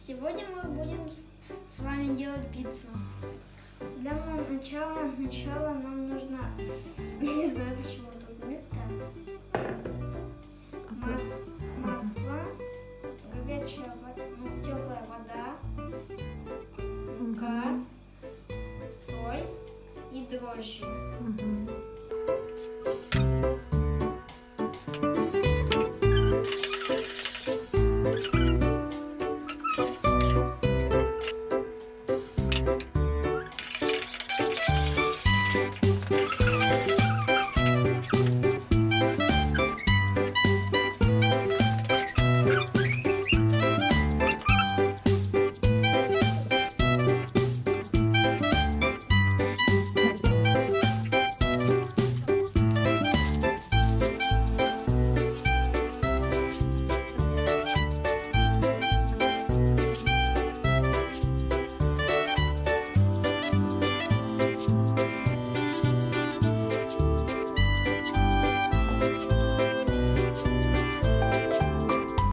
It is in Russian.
Сегодня мы будем с вами делать пиццу. Для начала нам нужно, не знаю почему тут миска, масло, горячая вода, теплая вода, мука, соль и дрожжи.